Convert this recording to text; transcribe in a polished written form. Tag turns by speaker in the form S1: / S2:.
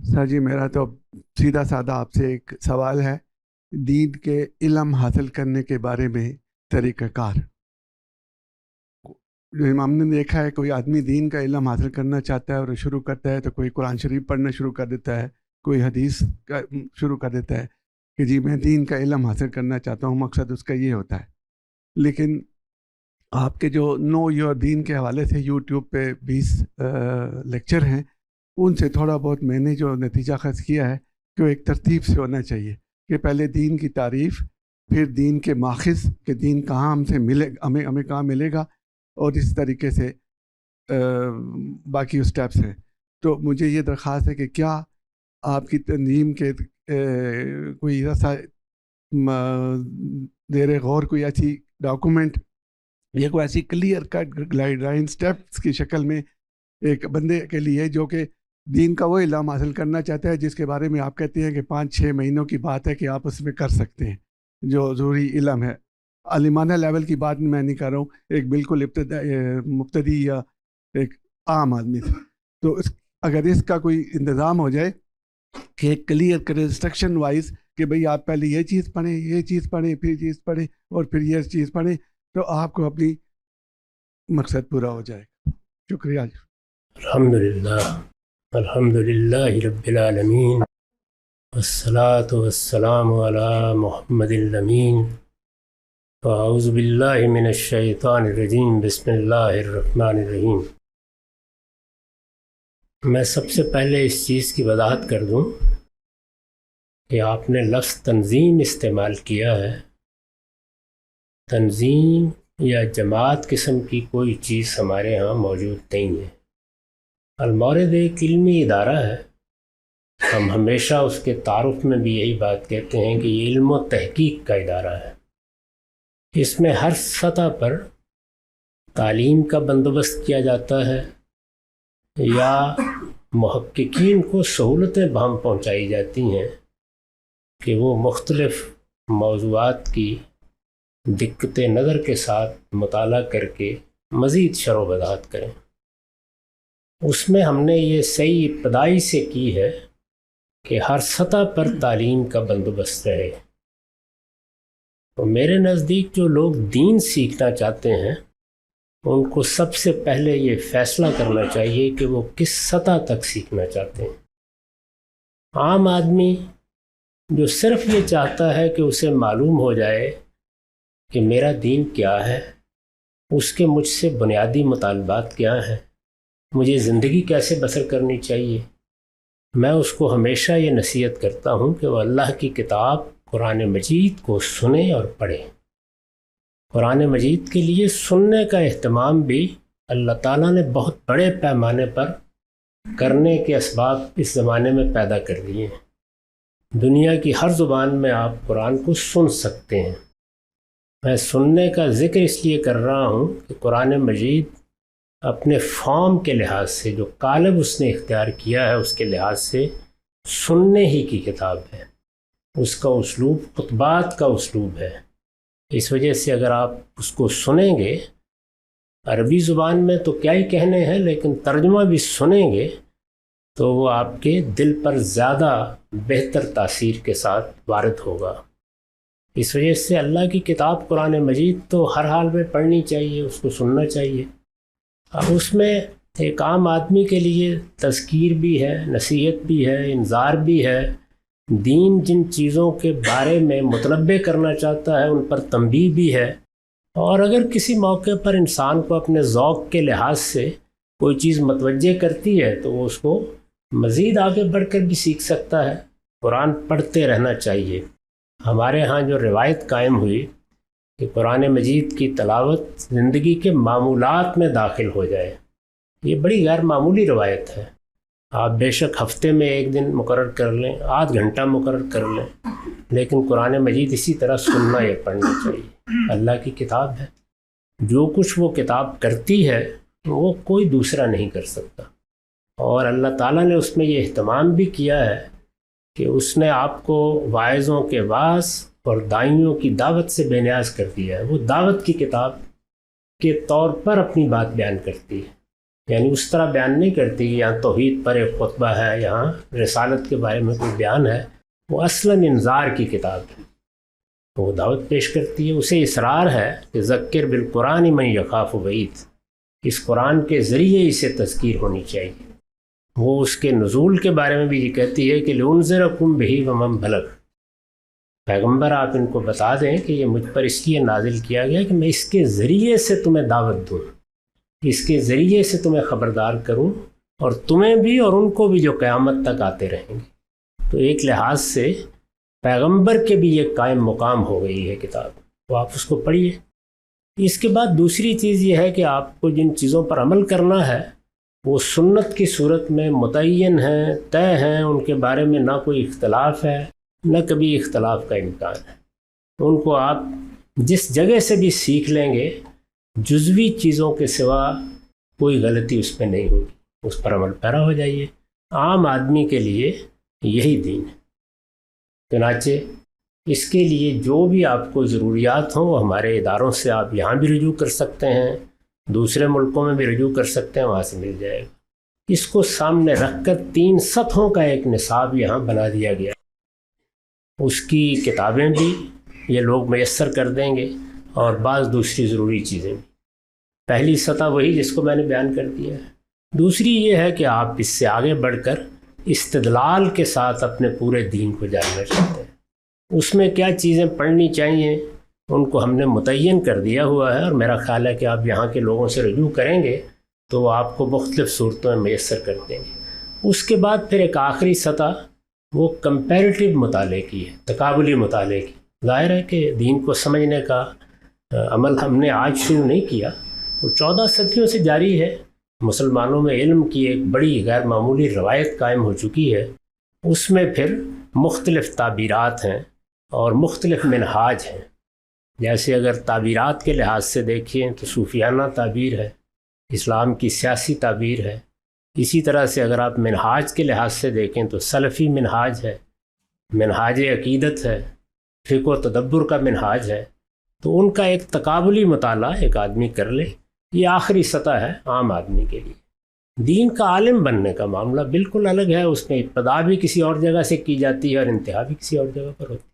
S1: سر جی، میرا تو سیدھا سادہ آپ سے ایک سوال ہے۔ دین کے علم حاصل کرنے کے بارے میں طریقہ کار۔ ہم نے دیکھا ہے کوئی آدمی دین کا علم حاصل کرنا چاہتا ہے اور شروع کرتا ہے تو کوئی قرآن شریف پڑھنا شروع کر دیتا ہے، کوئی حدیث کا شروع کر دیتا ہے کہ جی میں دین کا علم حاصل کرنا چاہتا ہوں، مقصد اس کا یہ ہوتا ہے۔ لیکن آپ کے جو نو یور دین کے حوالے سے یوٹیوب پہ 20 لیکچر ہیں، ان سے تھوڑا بہت میں نے جو نتیجہ خاص کیا ہے کہ وہ ایک ترتیب سے ہونا چاہیے کہ پہلے دین کی تعریف، پھر دین کے ماخذ کہ دین کہاں ہم سے ملے، ہمیں کہاں ملے گا، اور اس طریقے سے باقی اسٹیپس ہیں۔ تو مجھے یہ درخواست ہے کہ کیا آپ کی تنظیم کے کوئی ایسا زیر غور کوئی ایسی ڈاکومنٹ یا کوئی ایسی clear cut guideline steps کی شکل میں ایک بندے کے لیے جو کہ دین کا وہ علم حاصل کرنا چاہتا ہے جس کے بارے میں آپ کہتے ہیں کہ 5-6 مہینوں کی بات ہے کہ آپ اس میں کر سکتے ہیں، جو ضروری علم ہے، عالمانہ لیول کی بات میں نہیں کر رہا ہوں، ایک بالکل مبتدی یا ایک عام آدمی سے۔ تو اگر اس کا کوئی انتظام ہو جائے کہ ایک کلیئر کرے انسٹرکشن وائز کہ بھئی آپ پہلے یہ چیز پڑھیں، یہ چیز پڑھیں، پھر چیز پڑھیں اور پھر یہ چیز پڑھیں، تو آپ کو اپنی مقصد پورا ہو جائے گا۔ شکریہ۔
S2: الحمدللہ رب العالمین، والصلاة والسلام علی محمد الامین، فاعوذ باللہ من الشیطان الرجیم، بسم اللہ الرحمن الرحیم۔ میں سب سے پہلے اس چیز کی وضاحت کر دوں کہ آپ نے لفظ تنظیم استعمال کیا ہے۔ تنظیم یا جماعت قسم کی کوئی چیز ہمارے ہاں موجود نہیں ہے۔ المورد ایک علمی ادارہ ہے، ہم ہمیشہ اس کے تعارف میں بھی یہی بات کہتے ہیں کہ یہ علم و تحقیق کا ادارہ ہے۔ اس میں ہر سطح پر تعلیم کا بندوبست کیا جاتا ہے یا محققین کو سہولتیں بہم پہنچائی جاتی ہیں کہ وہ مختلف موضوعات کی دقت نظر کے ساتھ مطالعہ کر کے مزید شرح و وضاحت کریں۔ اس میں ہم نے یہ صحیح ابتدائی سے کی ہے کہ ہر سطح پر تعلیم کا بندوبست رہے۔ تو میرے نزدیک جو لوگ دین سیکھنا چاہتے ہیں ان کو سب سے پہلے یہ فیصلہ کرنا چاہیے کہ وہ کس سطح تک سیکھنا چاہتے ہیں۔ عام آدمی جو صرف یہ چاہتا ہے کہ اسے معلوم ہو جائے کہ میرا دین کیا ہے، اس کے مجھ سے بنیادی مطالبات کیا ہیں، مجھے زندگی کیسے بسر کرنی چاہیے، میں اس کو ہمیشہ یہ نصیحت کرتا ہوں کہ وہ اللہ کی کتاب قرآن مجید کو سنیں اور پڑھیں۔ قرآن مجید کے لیے سننے کا اہتمام بھی اللہ تعالیٰ نے بہت بڑے پیمانے پر کرنے کے اسباب اس زمانے میں پیدا کر دیے ہیں۔ دنیا کی ہر زبان میں آپ قرآن کو سن سکتے ہیں۔ میں سننے کا ذکر اس لیے کر رہا ہوں کہ قرآن مجید اپنے فارم کے لحاظ سے، جو قالب اس نے اختیار کیا ہے اس کے لحاظ سے سننے ہی کی کتاب ہے۔ اس کا اسلوب خطبات کا اسلوب ہے۔ اس وجہ سے اگر آپ اس کو سنیں گے، عربی زبان میں تو کیا ہی کہنے ہیں، لیکن ترجمہ بھی سنیں گے تو وہ آپ کے دل پر زیادہ بہتر تاثیر کے ساتھ وارد ہوگا۔ اس وجہ سے اللہ کی کتاب قرآن مجید تو ہر حال میں پڑھنی چاہیے، اس کو سننا چاہیے۔ اب اس میں ایک عام آدمی کے لیے تذکیر بھی ہے، نصیحت بھی ہے، انذار بھی ہے، دین جن چیزوں کے بارے میں مطلبے کرنا چاہتا ہے ان پر تنبیہ بھی ہے، اور اگر کسی موقع پر انسان کو اپنے ذوق کے لحاظ سے کوئی چیز متوجہ کرتی ہے تو وہ اس کو مزید آگے بڑھ کر بھی سیکھ سکتا ہے۔ قرآن پڑھتے رہنا چاہیے۔ ہمارے ہاں جو روایت قائم ہوئی کہ قرآن مجید کی تلاوت زندگی کے معمولات میں داخل ہو جائے، یہ بڑی غیر معمولی روایت ہے۔ آپ بے شک ہفتے میں ایک دن مقرر کر لیں، آدھ گھنٹہ مقرر کر لیں، لیکن قرآن مجید اسی طرح سننا یا پڑھنا چاہیے۔ اللہ کی کتاب ہے، جو کچھ وہ کتاب کرتی ہے وہ کوئی دوسرا نہیں کر سکتا، اور اللہ تعالیٰ نے اس میں یہ اہتمام بھی کیا ہے کہ اس نے آپ کو واعظوں کے وعظ اور داعیوں کی دعوت سے بے نیاز کر دیا ہے۔ وہ دعوت کی کتاب کے طور پر اپنی بات بیان کرتی ہے۔ یعنی اس طرح بیان نہیں کرتی کہ یہاں توحید پر ایک خطبہ ہے، یہاں رسالت کے بارے میں کوئی بیان ہے. وہ اصلاً انذار کی کتاب ہے، وہ دعوت پیش کرتی ہے. اسے اصرار ہے کہ ذکر بالقرآن من یخاف وعید، اس قرآن کے ذریعے اسے تذکیر ہونی چاہیے. وہ اس کے نزول کے بارے میں بھی یہ کہتی ہے کہ لانذرکم بہ ومن بلغ، پیغمبر آپ ان کو بتا دیں کہ یہ مجھ پر اس لیے نازل کیا گیا کہ میں اس کے ذریعے سے تمہیں دعوت دوں، اس کے ذریعے سے تمہیں خبردار کروں، اور تمہیں بھی اور ان کو بھی جو قیامت تک آتے رہیں گے. تو ایک لحاظ سے پیغمبر کے بھی یہ قائم مقام ہو گئی ہے کتاب، تو آپ اس کو پڑھیے. اس کے بعد دوسری چیز یہ ہے کہ آپ کو جن چیزوں پر عمل کرنا ہے وہ سنت کی صورت میں متعین ہیں، طے ہیں، ان کے بارے میں نہ کوئی اختلاف ہے نہ کبھی اختلاف کا امکان ہے. ان کو آپ جس جگہ سے بھی سیکھ لیں گے، جزوی چیزوں کے سوا کوئی غلطی اس پہ نہیں ہوگی، اس پر عمل پیرا ہو جائیے. عام آدمی کے لیے یہی دین ہے. چنانچہ اس کے لیے جو بھی آپ کو ضروریات ہوں وہ ہمارے اداروں سے آپ یہاں بھی رجوع کر سکتے ہیں، دوسرے ملکوں میں بھی رجوع کر سکتے ہیں، وہاں سے مل جائے گا. اس کو سامنے رکھ کر 3 سطحوں کا ایک نصاب یہاں بنا دیا گیا. اس کی کتابیں بھی یہ لوگ میسر کر دیں گے اور بعض دوسری ضروری چیزیں بھی. پہلی سطح وہی جس کو میں نے بیان کر دیا ہے. دوسری یہ ہے کہ آپ اس سے آگے بڑھ کر استدلال کے ساتھ اپنے پورے دین کو جاننا چاہتے ہیں. اس میں کیا چیزیں پڑھنی چاہیے ان کو ہم نے متعین کر دیا ہوا ہے، اور میرا خیال ہے کہ آپ یہاں کے لوگوں سے رجوع کریں گے تو وہ آپ کو مختلف صورتوں میں میسر کر دیں گے. اس کے بعد پھر ایک آخری سطح وہ کمپیریٹیو مطالعے کی ہے، تقابلی مطالعے کی. ظاہر ہے کہ دین کو سمجھنے کا عمل ہم نے آج شروع نہیں کیا، وہ 14 صدیوں سے جاری ہے. مسلمانوں میں علم کی ایک بڑی غیر معمولی روایت قائم ہو چکی ہے. اس میں پھر مختلف تعبیرات ہیں اور مختلف منہاج ہیں. جیسے اگر تعبیرات کے لحاظ سے دیکھیں تو صوفیانہ تعبیر ہے، اسلام کی سیاسی تعبیر ہے. اسی طرح سے اگر آپ منہاج کے لحاظ سے دیکھیں تو سلفی منہاج ہے، منہاج عقیدت ہے، فقہ و تدبر کا منہاج ہے. تو ان کا ایک تقابلی مطالعہ ایک آدمی کر لے. یہ آخری سطح ہے عام آدمی کے لیے. دین کا عالم بننے کا معاملہ بالکل الگ ہے. اس میں ابتدا بھی کسی اور جگہ سے کی جاتی ہے اور انتہا بھی کسی اور جگہ پر ہوتی ہے.